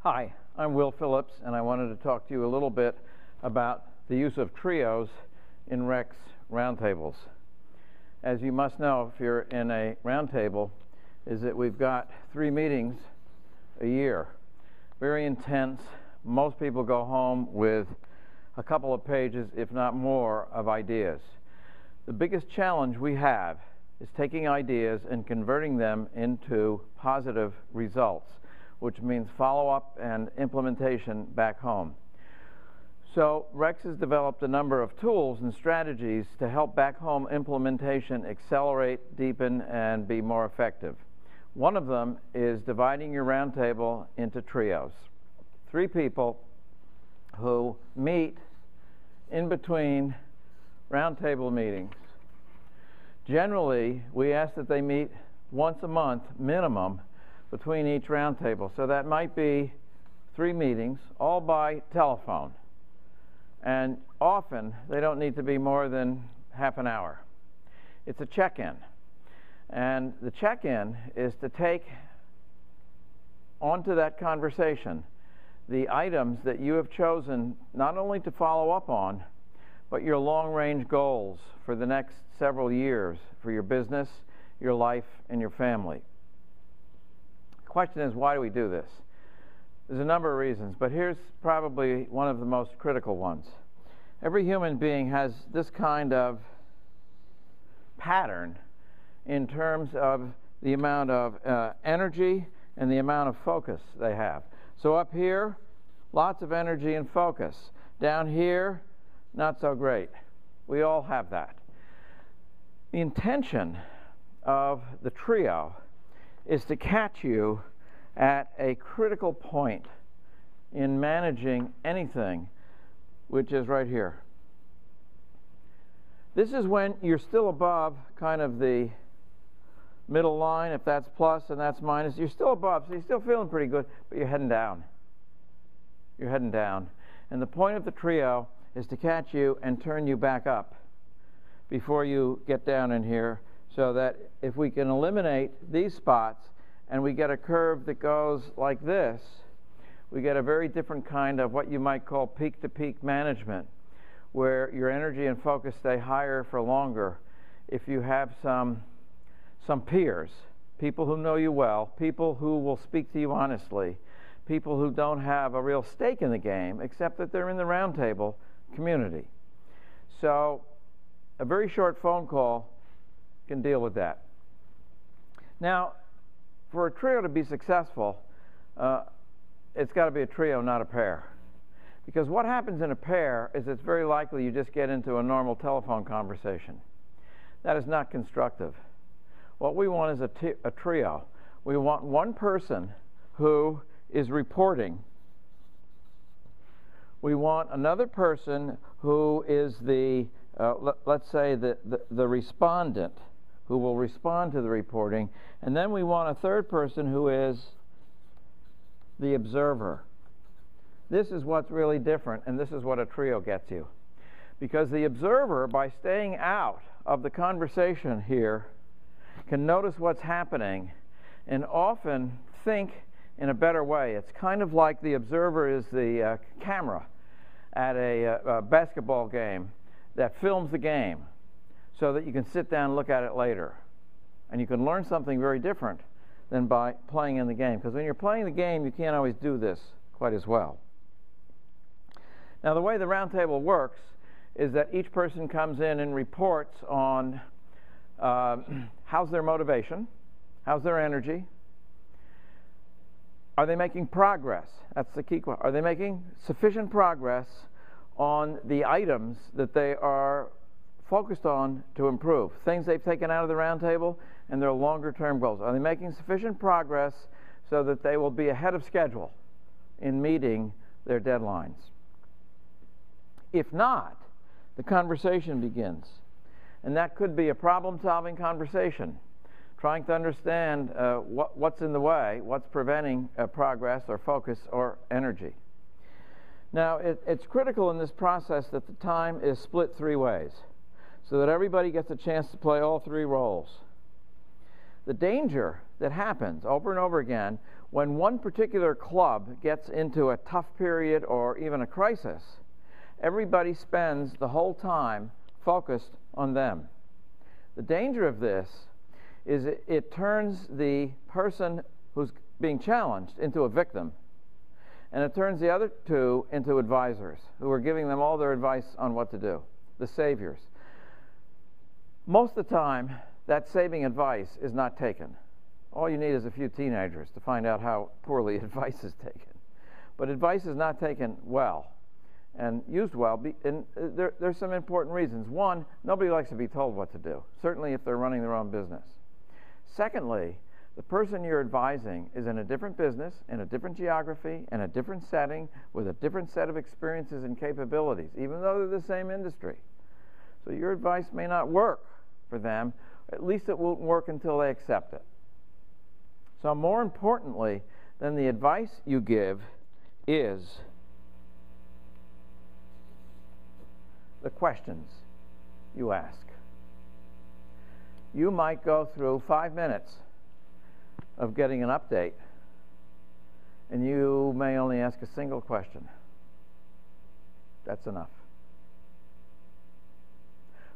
Hi, I'm Will Phillips, and I wanted to talk to you a little bit about the use of trios in Rex roundtables. As you must know, if you're in a roundtable, is that we've got 3 meetings a year. Very intense. Most people go home with a couple of pages, if not more, of ideas. The biggest challenge we have is taking ideas and converting them into positive results, which means follow-up and implementation back home. So Rex has developed a number of tools and strategies to help back home implementation accelerate, deepen, and be more effective. One of them is dividing your roundtable into trios. 3 people who meet in between roundtable meetings. Generally, we ask that they meet once a month minimum between each roundtable. So that might be 3 meetings, all by telephone. And often, they don't need to be more than half an hour. It's a check-in. And the check-in is to take onto that conversation the items that you have chosen not only to follow up on, but your long-range goals for the next several years for your business, your life, and your family. The question is, why do we do this? There's a number of reasons, but here's probably one of the most critical ones. Every human being has this kind of pattern in terms of the amount of energy and the amount of focus they have. So up here, lots of energy and focus. Down here, not so great. We all have that. The intention of the trio is to catch you at a critical point in managing anything, which is right here. This is when you're still above kind of the middle line. If that's plus and that's minus, you're still above, so you're still feeling pretty good, but you're heading down. You're heading down. And the point of the trio is to catch you and turn you back up before you get down in here, so that if we can eliminate these spots and we get a curve that goes like this, we get a very different kind of what you might call peak-to-peak management, where your energy and focus stay higher for longer if you have some peers, people who know you well, people who will speak to you honestly, people who don't have a real stake in the game except that they're in the roundtable community. So a very short phone call can deal with that. Now, for a trio to be successful, it's got to be a trio, not a pair. Because what happens in a pair is it's very likely you just get into a normal telephone conversation. That is not constructive. What we want is a trio. We want one person who is reporting. We want another person who is the, let's say, the respondent, who will respond to the reporting. And then we want a third person who is the observer. This is what's really different, and this is what a trio gets you. Because the observer, by staying out of the conversation here, can notice what's happening and often think in a better way. It's kind of like the observer is the camera at a basketball game that films the game so that you can sit down and look at it later. And you can learn something very different than by playing in the game. Because when you're playing the game, you can't always do this quite as well. Now, the way the roundtable works is that each person comes in and reports on how's their motivation, how's their energy, are they making progress? That's the key question. Are they making sufficient progress on the items that they are focused on to improve, things they've taken out of the roundtable and their longer-term goals? Are they making sufficient progress so that they will be ahead of schedule in meeting their deadlines? If not, the conversation begins. And that could be a problem-solving conversation, trying to understand what's in the way, what's preventing progress or focus or energy. Now, it's critical in this process that the time is split 3 ways, so that everybody gets a chance to play all 3 roles. The danger that happens over and over again when one particular club gets into a tough period or even a crisis, everybody spends the whole time focused on them. The danger of this is it turns the person who's being challenged into a victim, and it turns the other two into advisors who are giving them all their advice on what to do, the saviors. Most of the time, that saving advice is not taken. All you need is a few teenagers to find out how poorly advice is taken. But advice is not taken well and used well, and there's some important reasons. One, nobody likes to be told what to do, certainly if they're running their own business. Secondly, the person you're advising is in a different business, in a different geography, in a different setting, with a different set of experiences and capabilities, even though they're the same industry. So your advice may not work for them. At least it won't work until they accept it. So more importantly than the advice you give is the questions you ask. You might go through 5 minutes of getting an update, and you may only ask a single question. That's enough.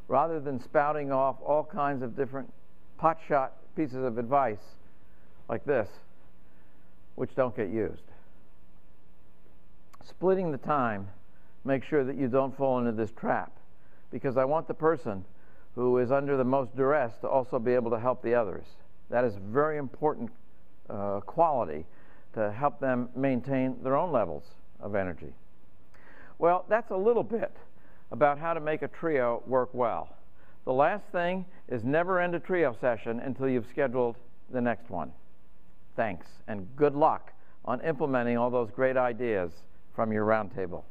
Rather than spouting off all kinds of different potshot pieces of advice like this, which don't get used. Splitting the time, make sure that you don't fall into this trap, because I want the person who is under the most duress to also be able to help the others. That is a very important quality to help them maintain their own levels of energy. Well, that's a little bit about how to make a trio work well. The last thing is never end a trio session until you've scheduled the next one. Thanks, and good luck on implementing all those great ideas from your roundtable.